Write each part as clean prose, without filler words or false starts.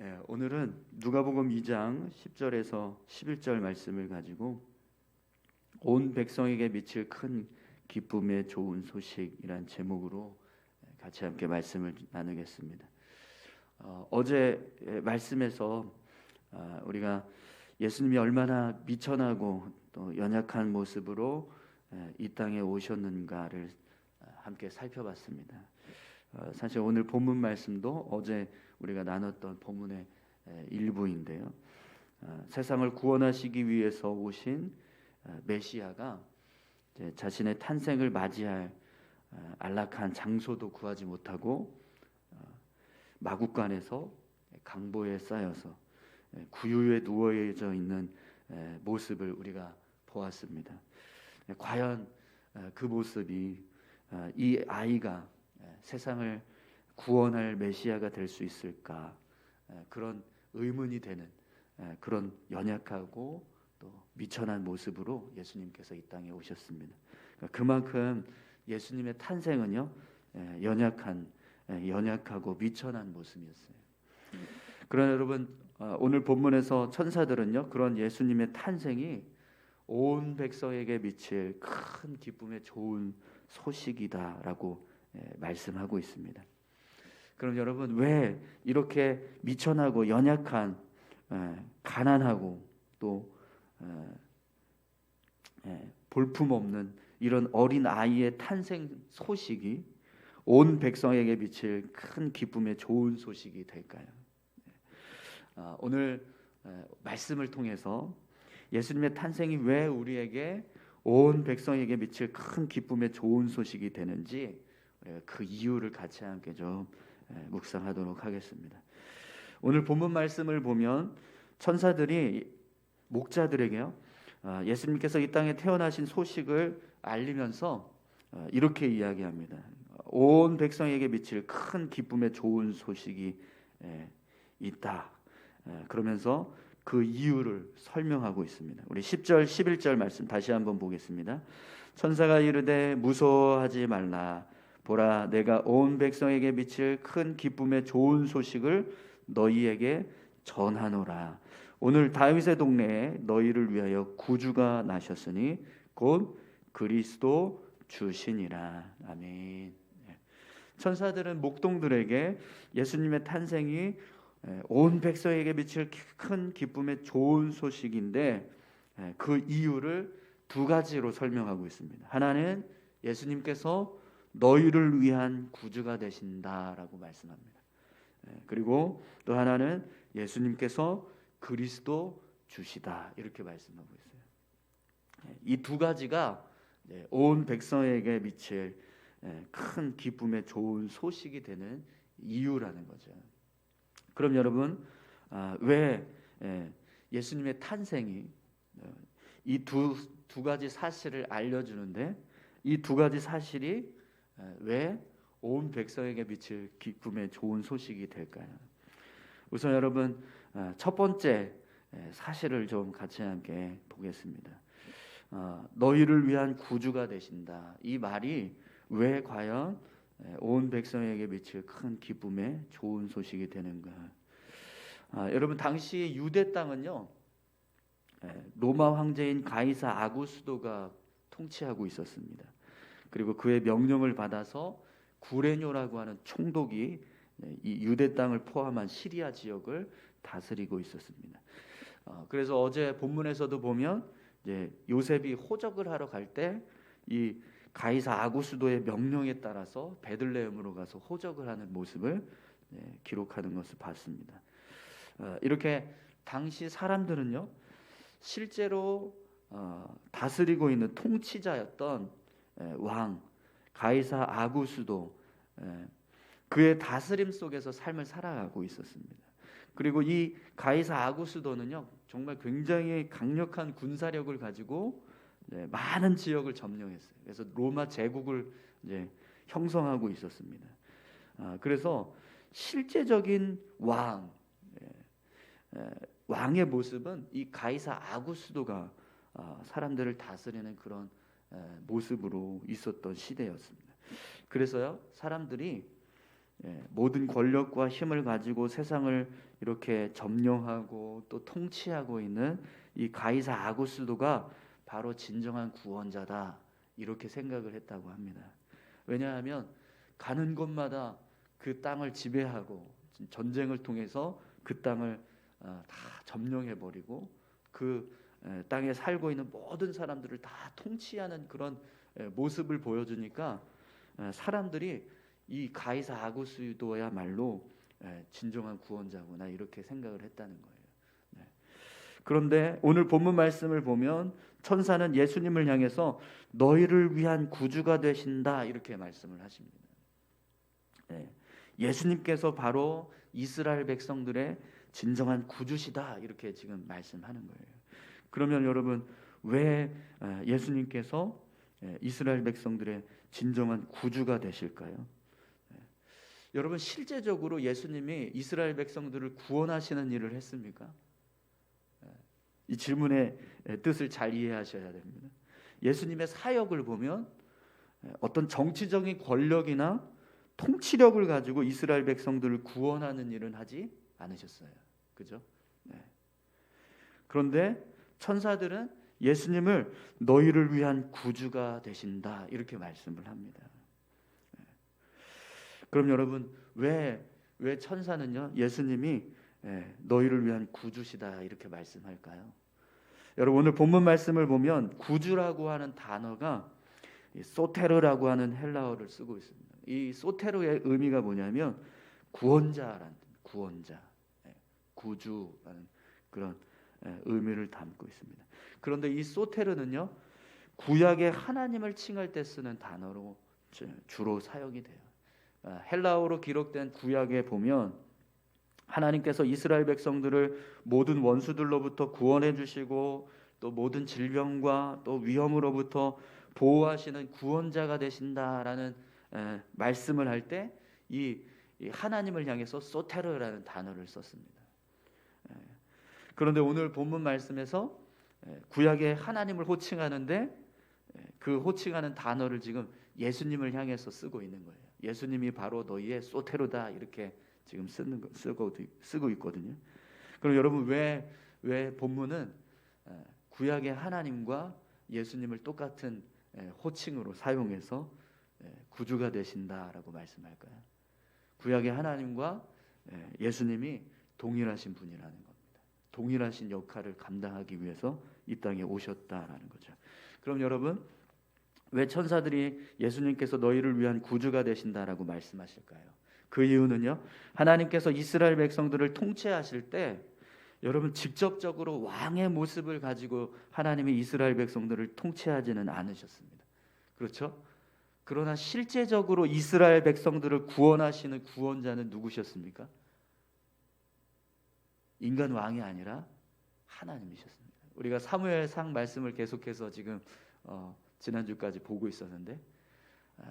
네, 오늘은 누가복음 2장 10절에서 11절 말씀을 가지고 온 백성에게 미칠 큰 기쁨의 좋은 소식이란 제목으로 같이 함께 말씀을 나누겠습니다. 어제 말씀에서 우리가 예수님이 얼마나 미천하고 또 연약한 모습으로 이 땅에 오셨는가를 함께 살펴봤습니다. 사실 오늘 본문 말씀도 어제 우리가 나눴던 본문의 일부인데요. 세상을 구원하시기 위해서 오신 메시아가 이제 자신의 탄생을 맞이할 안락한 장소도 구하지 못하고 마국간에서 강보에 쌓여서 구유에 누워져 있는 모습을 우리가 보았습니다. 과연 그 모습이 이 아이가 세상을 구원할 메시아가 될 수 있을까, 그런 의문이 되는 그런 연약하고 또 미천한 모습으로 예수님께서 이 땅에 오셨습니다. 그만큼 예수님의 탄생은요 연약하고 미천한 모습이었어요. 그러나 여러분, 오늘 본문에서 천사들은요 그런 예수님의 탄생이 온 백성에게 미칠 큰 기쁨의 좋은 소식이다라고 말씀하고 있습니다. 그럼 여러분, 왜 이렇게 미천하고 연약한, 가난하고 또 볼품없는 이런 어린 아이의 탄생 소식이 온 백성에게 미칠 큰 기쁨의 좋은 소식이 될까요? 오늘 말씀을 통해서 예수님의 탄생이 왜 우리에게 온 백성에게 미칠 큰 기쁨의 좋은 소식이 되는지 그 이유를 같이 함께 좀 묵상하도록 하겠습니다. 오늘 본문 말씀을 보면 천사들이 목자들에게요 예수님께서 이 땅에 태어나신 소식을 알리면서 이렇게 이야기합니다. 온 백성에게 미칠 큰 기쁨의 좋은 소식이 있다. 그러면서 그 이유를 설명하고 있습니다. 우리 10절 11절 말씀 다시 한번 보겠습니다. 천사가 이르되 무서워하지 말라. 보라, 내가 온 백성에게 미칠 큰 기쁨의 좋은 소식을 너희에게 전하노라. 오늘 다윗의 동네에 너희를 위하여 구주가 나셨으니 곧 그리스도 주시니라. 아멘. 천사들은 목동들에게 예수님의 탄생이 온 백성에게 미칠 큰 기쁨의 좋은 소식인데 그 이유를 두 가지로 설명하고 있습니다. 하나는 예수님께서 너희를 위한 구주가 되신다라고 말씀합니다. 그리고 또 하나는 예수님께서 그리스도 주시다 이렇게 말씀하고 있어요. 이 두 가지가 온 백성에게 미칠 큰 기쁨의 좋은 소식이 되는 이유라는 거죠. 그럼 여러분, 왜 예수님의 탄생이 이 두 가지 사실을 알려주는데 이 두 가지 사실이 왜 온 백성에게 미칠 기쁨의 좋은 소식이 될까요? 우선 여러분, 첫 번째 사실을 좀 같이 함께 보겠습니다. 너희를 위한 구주가 되신다. 이 말이 왜 과연 온 백성에게 미칠 큰 기쁨의 좋은 소식이 되는가? 여러분, 당시 유대 땅은요 로마 황제인 가이사 아구스도가 통치하고 있었습니다. 그리고 그의 명령을 받아서 구레뇨라고 하는 총독이 이 유대 땅을 포함한 시리아 지역을 다스리고 있었습니다. 그래서 어제 본문에서도 보면 이제 요셉이 호적을 하러 갈 때 이 가이사 아구스도의 명령에 따라서 베들레헴으로 가서 호적을 하는 모습을 기록하는 것을 봤습니다. 이렇게 당시 사람들은요 실제로 다스리고 있는 통치자였던 왕 가이사 아구스도 그의 다스림 속에서 삶을 살아가고 있었습니다. 그리고 이 가이사 아구스도는요 정말 굉장히 강력한 군사력을 가지고 많은 지역을 점령했어요. 그래서 로마 제국을 형성하고 있었습니다. 그래서 실제적인 왕의 모습은 이 가이사 아구스도가 사람들을 다스리는 그런 모습으로 있었던 시대였습니다. 그래서요 사람들이 모든 권력과 힘을 가지고 세상을 이렇게 점령하고 또 통치하고 있는 이 가이사 아구스도가 바로 진정한 구원자다 이렇게 생각을 했다고 합니다. 왜냐하면 가는 곳마다 그 땅을 지배하고 전쟁을 통해서 그 땅을 다 점령해 버리고 그 땅에 살고 있는 모든 사람들을 다 통치하는 그런 모습을 보여주니까 사람들이 이 가이사 아구스도야말로 진정한 구원자구나 이렇게 생각을 했다는 거예요. 그런데 오늘 본문 말씀을 보면 천사는 예수님을 향해서 너희를 위한 구주가 되신다 이렇게 말씀을 하십니다. 예수님께서 바로 이스라엘 백성들의 진정한 구주시다 이렇게 지금 말씀하는 거예요. 그러면 여러분 왜 예수님께서 이스라엘 백성들의 진정한 구주가 되실까요? 여러분 실제적으로 예수님이 이스라엘 백성들을 구원하시는 일을 했습니까? 이 질문의 뜻을 잘 이해하셔야 됩니다. 예수님의 사역을 보면 어떤 정치적인 권력이나 통치력을 가지고 이스라엘 백성들을 구원하는 일은 하지 않으셨어요. 그죠? 그런데 천사들은 예수님을 너희를 위한 구주가 되신다 이렇게 말씀을 합니다. 그럼 여러분 왜 천사는요 예수님이 너희를 위한 구주시다 이렇게 말씀할까요? 여러분 오늘 본문 말씀을 보면 구주라고 하는 단어가 소테르라고 하는 헬라어를 쓰고 있습니다. 이 소테르의 의미가 뭐냐면 구원자라는 구원자, 구주라는 그런 의미를 담고 있습니다. 그런데 이 소테르는요 구약의 하나님을 칭할 때 쓰는 단어로 주로 사용이 돼요. 헬라어로 기록된 구약에 보면 하나님께서 이스라엘 백성들을 모든 원수들로부터 구원해 주시고 또 모든 질병과 또 위험으로부터 보호하시는 구원자가 되신다라는 말씀을 할 때 이 하나님을 향해서 소테르라는 단어를 썼습니다. 그런데 오늘 본문 말씀에서 구약의 하나님을 호칭하는데 그 호칭하는 단어를 지금 예수님을 향해서 쓰고 있는 거예요. 예수님이 바로 너희의 소테르다 이렇게 지금 쓰고 있거든요. 그럼 여러분 왜 본문은 구약의 하나님과 예수님을 똑같은 호칭으로 사용해서 구주가 되신다라고 말씀할까요? 구약의 하나님과 예수님이 동일하신 분이라는 겁니다. 동일하신 역할을 감당하기 위해서 이 땅에 오셨다라는 거죠. 그럼 여러분 왜 천사들이 예수님께서 너희를 위한 구주가 되신다라고 말씀하실까요? 그 이유는요 하나님께서 이스라엘 백성들을 통치하실 때 여러분 직접적으로 왕의 모습을 가지고 하나님이 이스라엘 백성들을 통치하지는 않으셨습니다. 그렇죠? 그러나 실제적으로 이스라엘 백성들을 구원하시는 구원자는 누구셨습니까? 인간 왕이 아니라 하나님이셨습니다. 우리가 사무엘상 말씀을 계속해서 지금 지난주까지 보고 있었는데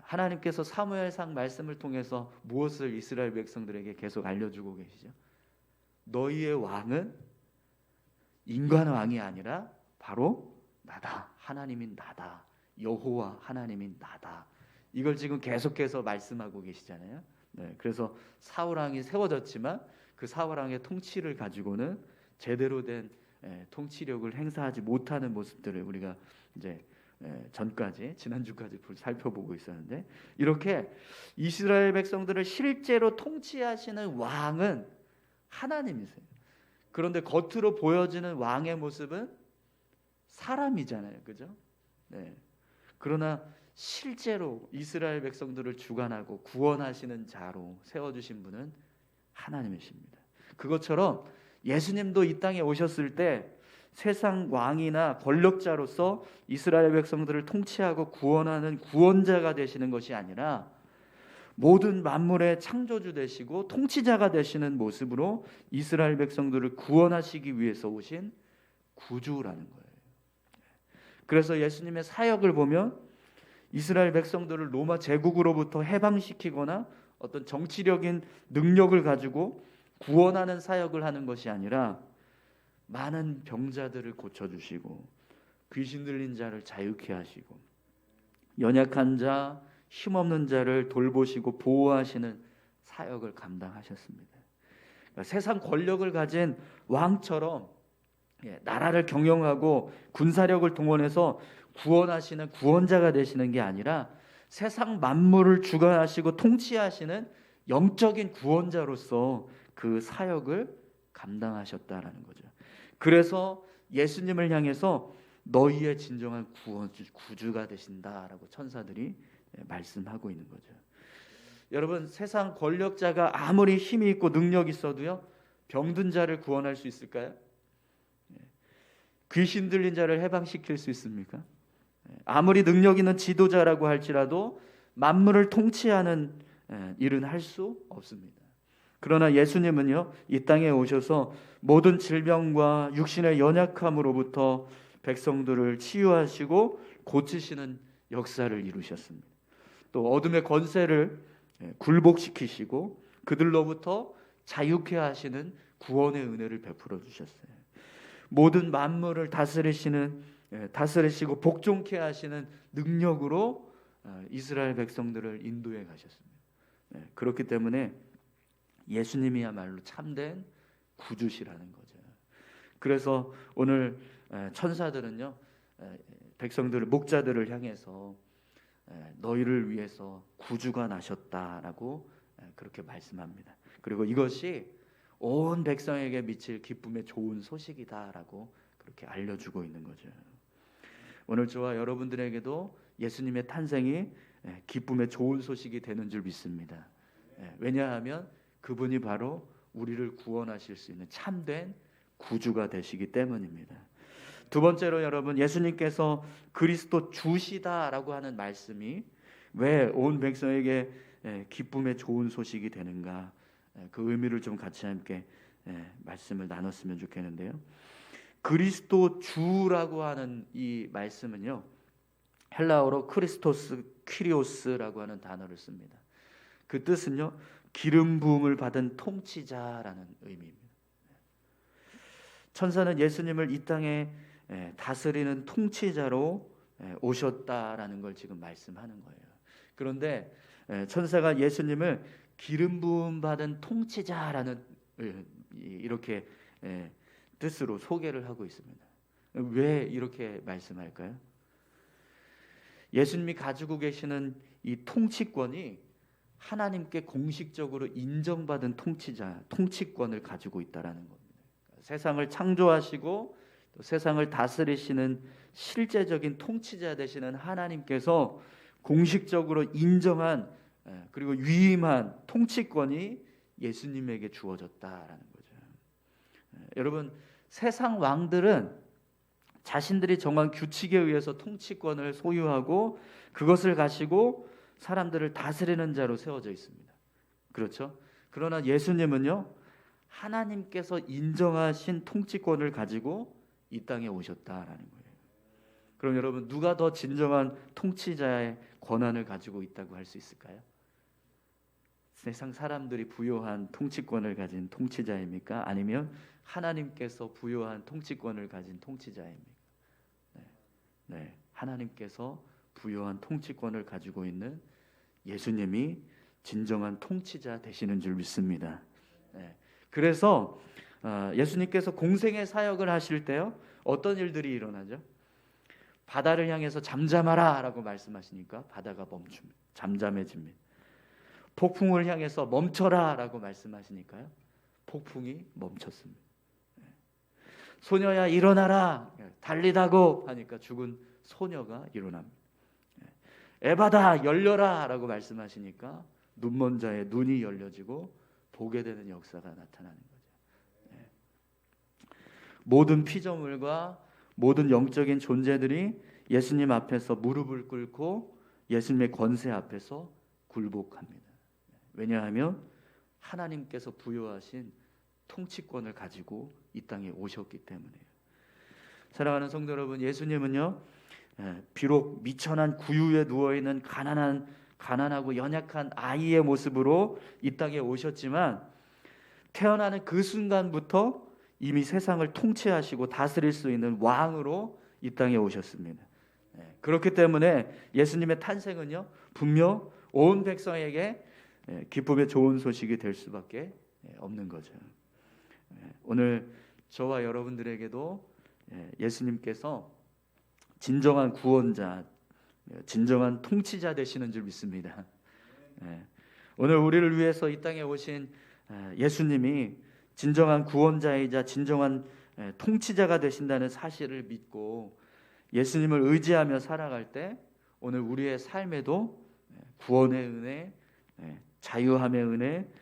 하나님께서 사무엘상 말씀을 통해서 무엇을 이스라엘 백성들에게 계속 알려주고 계시죠? 너희의 왕은 인간 왕이 아니라 바로 나다. 하나님인 나다. 여호와 하나님인 나다. 이걸 지금 계속해서 말씀하고 계시잖아요. 그래서 사울 왕이 세워졌지만 그 사울 왕의 통치를 가지고는 제대로 된 통치력을 행사하지 못하는 모습들을 우리가 이제 지난주까지 살펴보고 있었는데 이렇게 이스라엘 백성들을 실제로 통치하시는 왕은 하나님이세요. 그런데 겉으로 보여지는 왕의 모습은 사람이잖아요. 그죠? 그러나 실제로 이스라엘 백성들을 주관하고 구원하시는 자로 세워주신 분은 하나님이십니다. 그것처럼 예수님도 이 땅에 오셨을 때 세상 왕이나 권력자로서 이스라엘 백성들을 통치하고 구원하는 구원자가 되시는 것이 아니라 모든 만물의 창조주 되시고 통치자가 되시는 모습으로 이스라엘 백성들을 구원하시기 위해서 오신 구주라는 거예요. 그래서 예수님의 사역을 보면 이스라엘 백성들을 로마 제국으로부터 해방시키거나 어떤 정치력인 능력을 가지고 구원하는 사역을 하는 것이 아니라 많은 병자들을 고쳐주시고 귀신 들린 자를 자유케 하시고 연약한 자, 힘없는 자를 돌보시고 보호하시는 사역을 감당하셨습니다. 그러니까 세상 권력을 가진 왕처럼 나라를 경영하고 군사력을 동원해서 구원하시는 구원자가 되시는 게 아니라 세상 만물을 주관하시고 통치하시는 영적인 구원자로서 그 사역을 감당하셨다라는 거죠. 그래서 예수님을 향해서 너희의 진정한 구주가 되신다라고 천사들이 말씀하고 있는 거죠. 여러분, 세상 권력자가 아무리 힘이 있고 능력이 있어도요, 병든 자를 구원할 수 있을까요? 귀신 들린 자를 해방시킬 수 있습니까? 아무리 능력 있는 지도자라고 할지라도 만물을 통치하는 일은 할 수 없습니다. 그러나 예수님은요, 이 땅에 오셔서 모든 질병과 육신의 연약함으로부터 백성들을 치유하시고 고치시는 역사를 이루셨습니다. 또 어둠의 권세를 굴복시키시고 그들로부터 자유케 하시는 구원의 은혜를 베풀어 주셨어요. 모든 만물을 다스리시고 복종케 하시는 능력으로 이스라엘 백성들을 인도해 가셨습니다. 그렇기 때문에 예수님이야말로 참된 구주시라는 거죠. 그래서 오늘 천사들은요, 백성들을, 목자들을 향해서 너희를 위해서 구주가 나셨다라고 그렇게 말씀합니다. 그리고 이것이 온 백성에게 미칠 기쁨의 좋은 소식이다라고 그렇게 알려주고 있는 거죠. 오늘 저와 여러분들에게도 예수님의 탄생이 기쁨의 좋은 소식이 되는 줄 믿습니다. 왜냐하면 그분이 바로 우리를 구원하실 수 있는 참된 구주가 되시기 때문입니다. 두 번째로 여러분, 예수님께서 그리스도 주시다라고 하는 말씀이 왜 온 백성에게 기쁨의 좋은 소식이 되는가, 그 의미를 좀 같이 함께 말씀을 나눴으면 좋겠는데요. 그리스도 주라고 하는 이 말씀은요, 헬라어로 크리스토스 퀴리오스라고 하는 단어를 씁니다. 그 뜻은요, 기름 부음을 받은 통치자라는 의미입니다. 천사는 예수님을 이 땅에 다스리는 통치자로 오셨다라는 걸 지금 말씀하는 거예요. 그런데 천사가 예수님을 기름 부음 받은 통치자라는 이렇게 뜻으로 소개를 하고 있습니다. 왜 이렇게 말씀할까요? 예수님이 가지고 계시는 이 통치권이 하나님께 공식적으로 인정받은 통치권을 가지고 있다라는 겁니다. 세상을 창조하시고 또 세상을 다스리시는 실제적인 통치자 되시는 하나님께서 공식적으로 인정한 그리고 위임한 통치권이 예수님에게 주어졌다라는 거죠. 여러분, 세상 왕들은 자신들이 정한 규칙에 의해서 통치권을 소유하고 그것을 가지고 사람들을 다스리는 자로 세워져 있습니다. 그렇죠? 그러나 예수님은요, 하나님께서 인정하신 통치권을 가지고 이 땅에 오셨다라는 거예요. 그럼 여러분, 누가 더 진정한 통치자의 권한을 가지고 있다고 할 수 있을까요? 세상 사람들이 부여한 통치권을 가진 통치자입니까? 아니면 하나님께서 부여한 통치권을 가진 통치자입니까? 네, 하나님께서 부여한 통치권을 가지고 있는 예수님이 진정한 통치자 되시는 줄 믿습니다. 그래서 예수님께서 공생의 사역을 하실 때요, 어떤 일들이 일어나죠? 바다를 향해서 잠잠하라 라고 말씀하시니까 바다가 멈춥니다. 잠잠해집니다. 폭풍을 향해서 멈춰라 라고 말씀하시니까요, 폭풍이 멈췄습니다. 소녀야 일어나라, 달리다고 하니까 죽은 소녀가 일어납니다. 에바다 열려라 라고 말씀하시니까 눈먼 자의 눈이 열려지고 보게 되는 역사가 나타나는 거죠. 모든 피조물과 모든 영적인 존재들이 예수님 앞에서 무릎을 꿇고 예수님의 권세 앞에서 굴복합니다. 왜냐하면 하나님께서 부여하신 통치권을 가지고 이 땅에 오셨기 때문이에요. 사랑하는 성도 여러분, 예수님은요, 비록 미천한 구유에 누워있는 가난하고 연약한 아이의 모습으로 이 땅에 오셨지만 태어나는 그 순간부터 이미 세상을 통치하시고 다스릴 수 있는 왕으로 이 땅에 오셨습니다. 그렇기 때문에 예수님의 탄생은요, 분명 온 백성에게 기쁨의 좋은 소식이 될 수밖에 없는 거죠. 오늘 저와 여러분들에게도 예수님께서 진정한 구원자, 진정한 통치자 되시는 줄 믿습니다. 오늘 우리를 위해서 이 땅에 오신 예수님이 진정한 구원자이자 진정한 통치자가 되신다는 사실을 믿고 예수님을 의지하며 살아갈 때 오늘 우리의 삶에도 구원의 은혜, 자유함의 은혜,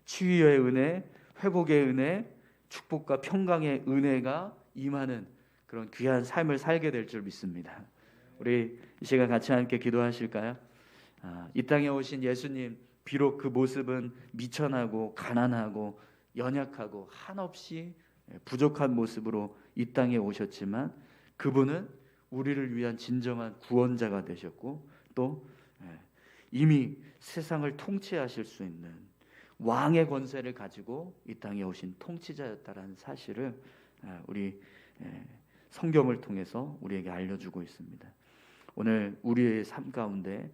치유의 은혜, 회복의 은혜, 축복과 평강의 은혜가 임하는 그런 귀한 삶을 살게 될 줄 믿습니다. 우리 이 시간 같이 함께 기도하실까요? 이 땅에 오신 예수님, 비록 그 모습은 미천하고 가난하고 연약하고 한없이 부족한 모습으로 이 땅에 오셨지만 그분은 우리를 위한 진정한 구원자가 되셨고 또 이미 세상을 통치하실 수 있는 왕의 권세를 가지고 이 땅에 오신 통치자였다라는 사실을 우리 성경을 통해서 우리에게 알려주고 있습니다. 오늘 우리의 삶 가운데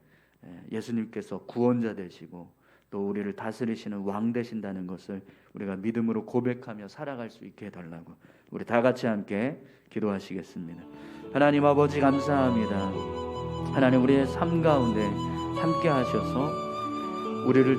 예수님께서 구원자 되시고 또 우리를 다스리시는 왕 되신다는 것을 우리가 믿음으로 고백하며 살아갈 수 있게 해달라고 우리 다 같이 함께 기도하시겠습니다. 하나님 아버지 감사합니다. 하나님 우리의 삶 가운데 함께 하셔서 우리를